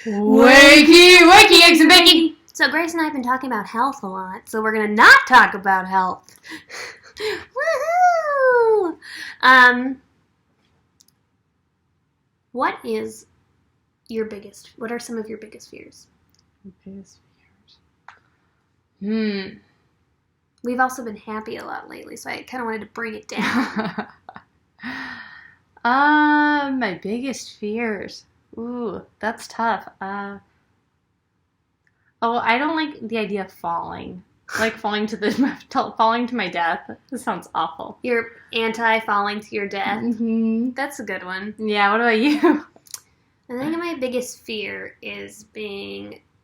Wakey, wakey, eggs and bacon! So Grace and I have been talking about health a lot, so we're going to not talk about health. Woohoo! What are some of your biggest fears? Biggest fears? We've also been happy a lot lately, so I kind of wanted to bring it down. My biggest fears. Ooh, that's tough. I don't like the idea of falling. Like falling to my death. This sounds awful. You're anti-falling to your death? Mm-hmm. That's a good one. Yeah, what about you? I think my biggest fear is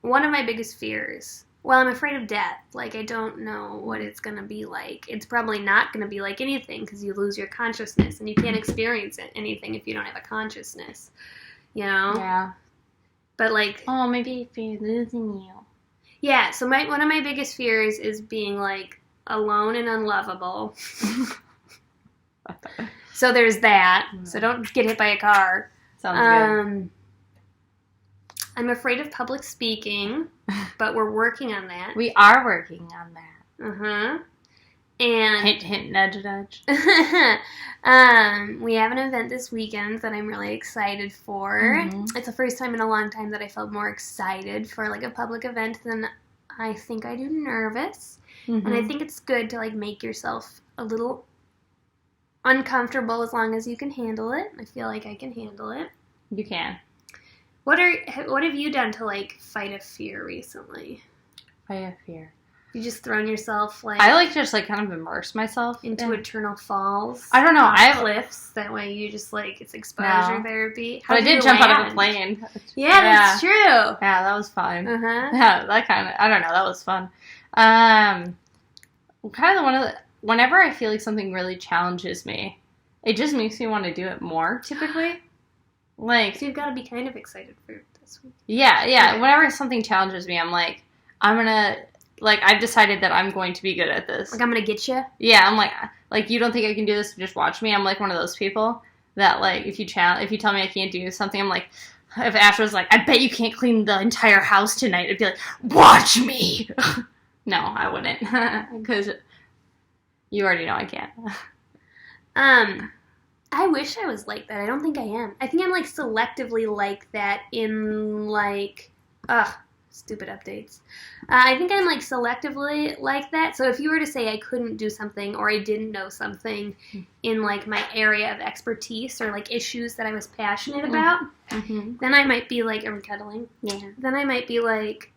one of my biggest fears. Well, I'm afraid of death. Like, I don't know what it's going to be like. It's probably not going to be like anything because you lose your consciousness and you can't experience anything if you don't have a consciousness. You know? Yeah. But like... Oh, maybe fear losing you. Yeah, so one of my biggest fears is being, like, alone and unlovable. So there's that. So don't get hit by a car. Sounds good. I'm afraid of public speaking, but we're working on that. We are working on that. Uh-huh. And hint, hint, nudge, nudge. We have an event this weekend that I'm really excited for. Mm-hmm. It's the first time in a long time that I felt more excited for, like, a public event than I think I do nervous. Mm-hmm. And I think it's good to, like, make yourself a little uncomfortable as long as you can handle it. I feel like I can handle it. You can. What have you done to, like, fight a fear recently? Fight a fear. You just thrown yourself, like... I like to just, like, kind of immerse myself into eternal falls. I don't know. Cliffs. That way you just, like, it's exposure therapy. But I did jump out of a plane. Yeah, that's true. Yeah, that was fun. Uh-huh. Yeah, that kind of... I don't know. That was fun. Whenever I feel like something really challenges me, it just makes me want to do it more, typically. Like... So you've got to be kind of excited for this week. Yeah. Okay. Whenever something challenges me, I'm like, I'm gonna... Like, I've decided that I'm going to be good at this. Like, I'm going to get you? Yeah, I'm like, you don't think I can do this? Just watch me. I'm like one of those people that, like, if you tell me I can't do something, I'm like, if Ash was like, I bet you can't clean the entire house tonight, I'd be like, watch me! No, I wouldn't. Because you already know I can't. I wish I was like that. I don't think I am. I think I'm, like, selectively like that in, like, stupid updates. I think I'm, like, selectively like that. So if you were to say I couldn't do something or I didn't know something in, like, my area of expertise or, like, issues that I was passionate about, then I might be like, are we cuddling? Yeah. Then I might be like,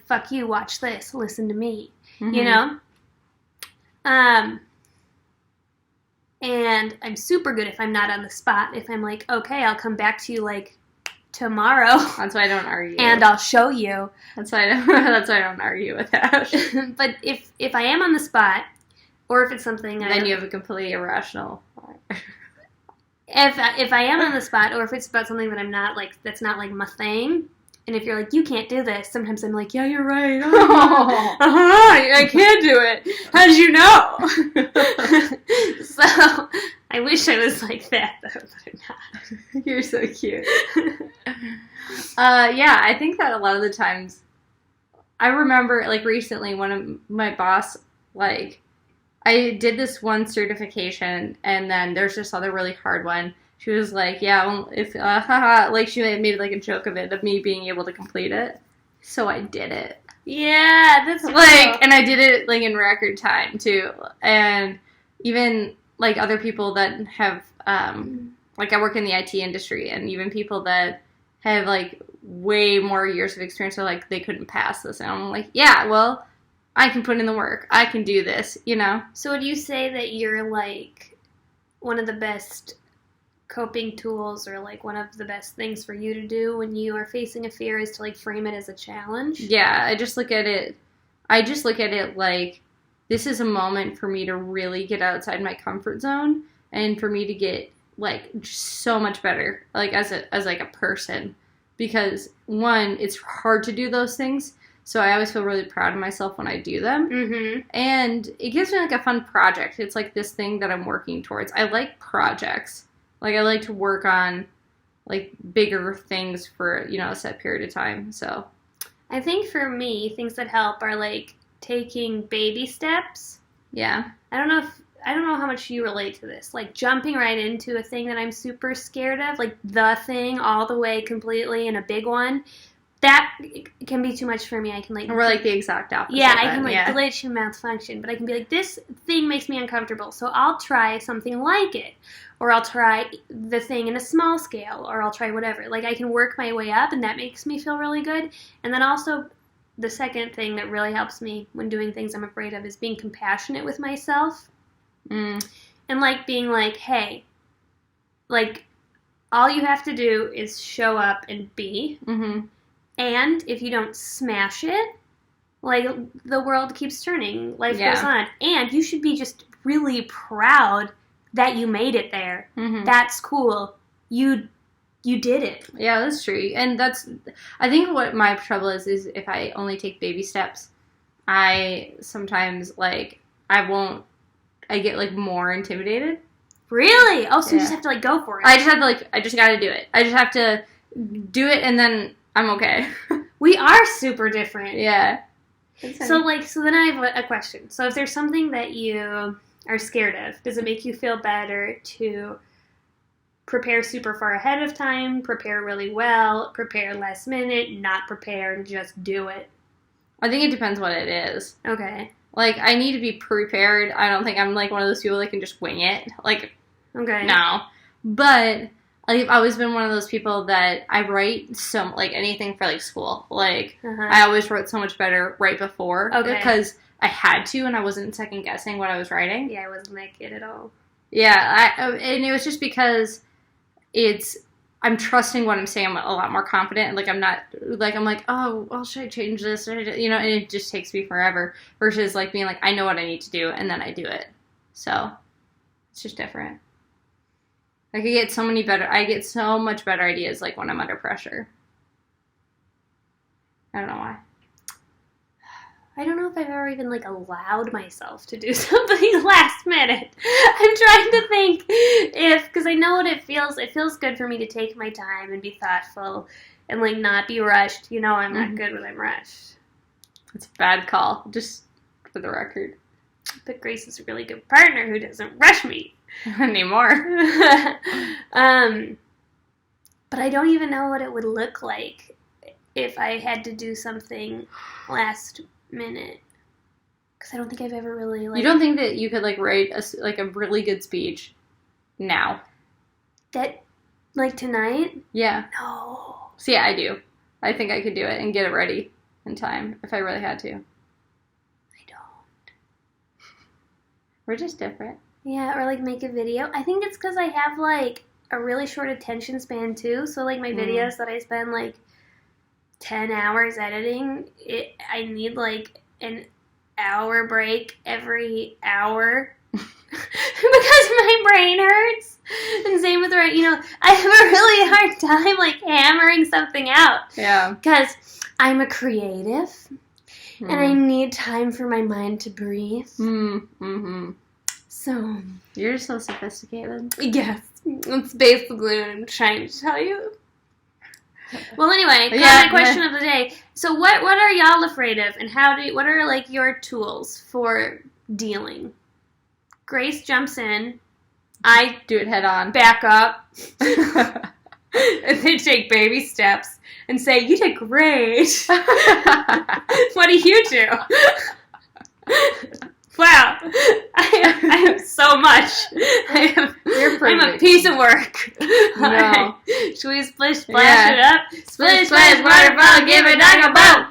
fuck you, watch this, listen to me, you know? And I'm super good if I'm not on the spot. If I'm like, okay, I'll come back to you, like, tomorrow. That's why I don't argue. And I'll show you. That's why I don't argue with that. But if I am on the spot, or if it's something... Then you have a completely irrational... If I am on the spot, or if it's about something that I'm not, like, that's not, like, my thing, and if you're like, you can't do this, sometimes I'm like, yeah, you're right. I can't do it. How did you know? So... I wish I was like that, though, but I'm not. You're so cute. Yeah, I think that a lot of the times, I remember, like, recently when my boss, like, I did this one certification, and then there's this other really hard one. She was like, yeah, well, if, like, she made, like, a joke of it, of me being able to complete it. So I did it. Yeah, that's like, cool. And I did it, like, in record time, too. And even... like, other people that have, like, I work in the IT industry, and even people that have, like, way more years of experience are like, they couldn't pass this. And I'm like, yeah, well, I can put in the work. I can do this, you know? So would you say that you're, like, one of the best coping tools or, like, one of the best things for you to do when you are facing a fear is to, like, frame it as a challenge? Yeah, I just look at it like, this is a moment for me to really get outside my comfort zone and for me to get, like, so much better, like, as a person. Because, one, it's hard to do those things, so I always feel really proud of myself when I do them. Mm-hmm. And it gives me, like, a fun project. It's, like, this thing that I'm working towards. I like projects. Like, I like to work on, like bigger things for, you know, a set period of time. So I think for me, things that help are like taking baby steps. yeah. I don't know how much you relate to this. Like jumping right into a thing that I'm super scared of, like the thing all the way completely and a big one. That can be too much for me. I can like We're like the exact opposite. yeah, I then, can like yeah. glitch and malfunction, but I can be like, this thing makes me uncomfortable, so I'll try something like it, or I'll try the thing in a small scale, or I'll try whatever. Like I can work my way up, and that makes me feel really good. And then also, the second thing that really helps me when doing things I'm afraid of is being compassionate with myself, and like being like, hey, like all you have to do is show up and be. Mm-hmm. And if you don't smash it, like, the world keeps turning. Life goes on. And you should be just really proud that you made it there. Mm-hmm. That's cool. You did it. Yeah, that's true. And I think what my trouble is if I only take baby steps, I sometimes, like, I get, like, more intimidated. Really? Oh, so you just have to, like, go for it. I just gotta do it. I just have to do it, and then I'm okay. We are super different. Yeah. So then I have a question. So if there's something that you are scared of, does it make you feel better to prepare super far ahead of time, prepare really well, prepare last minute, not prepare, and just do it? I think it depends what it is. Okay. Like, I need to be prepared. I don't think I'm, like, one of those people that can just wing it. Like, okay. no. But I've always been one of those people that I write like, anything for, like, school. Like, I always wrote so much better right before. Okay. Because I had to, and I wasn't second-guessing what I was writing. Yeah, I wasn't that kid at all. Yeah, and it was just because I'm trusting what I'm saying. I'm a lot more confident. Like, I'm not, like, I'm like, oh, well, should I change this? You know, and it just takes me forever. Versus, like, being like, I know what I need to do, and then I do it. So, it's just different. I get so much better ideas, like, when I'm under pressure. I don't know why. I don't know if I've ever even, like, allowed myself to do something last minute. I'm trying to think because I know what it feels. It feels good for me to take my time and be thoughtful and, like, not be rushed. You know, I'm not good when I'm rushed. It's a bad call, just for the record. But Grace is a really good partner who doesn't rush me. Anymore. But I don't even know what it would look like if I had to do something last minute. Because I don't think I've ever really, like... You don't think that you could, like, write a really good speech now? That, like, tonight? Yeah. No. So, yeah, I do. I think I could do it and get it ready in time if I really had to. I don't. We're just different. Yeah, or, like, make a video. I think it's because I have, like, a really short attention span, too. So, like, my videos that I spend, like, 10 hours editing, I need, like, an hour break every hour. Because my brain hurts. And same with, you know, I have a really hard time, like, hammering something out. Yeah. Because I'm a creative. And I need time for my mind to breathe. Mm-hmm. So. You're so sophisticated. Yes. That's basically what I'm trying to tell you. Well, anyway, question of the day. So what are y'all afraid of? And what are, like, your tools for dealing? Grace jumps in. I do it head on. Back up. And then take baby steps and say, you did great. What do you do? Wow. I am so much. I'm a piece of work. No. Right. Should we splish splash it up? Splish splash waterfall, give it like a boat.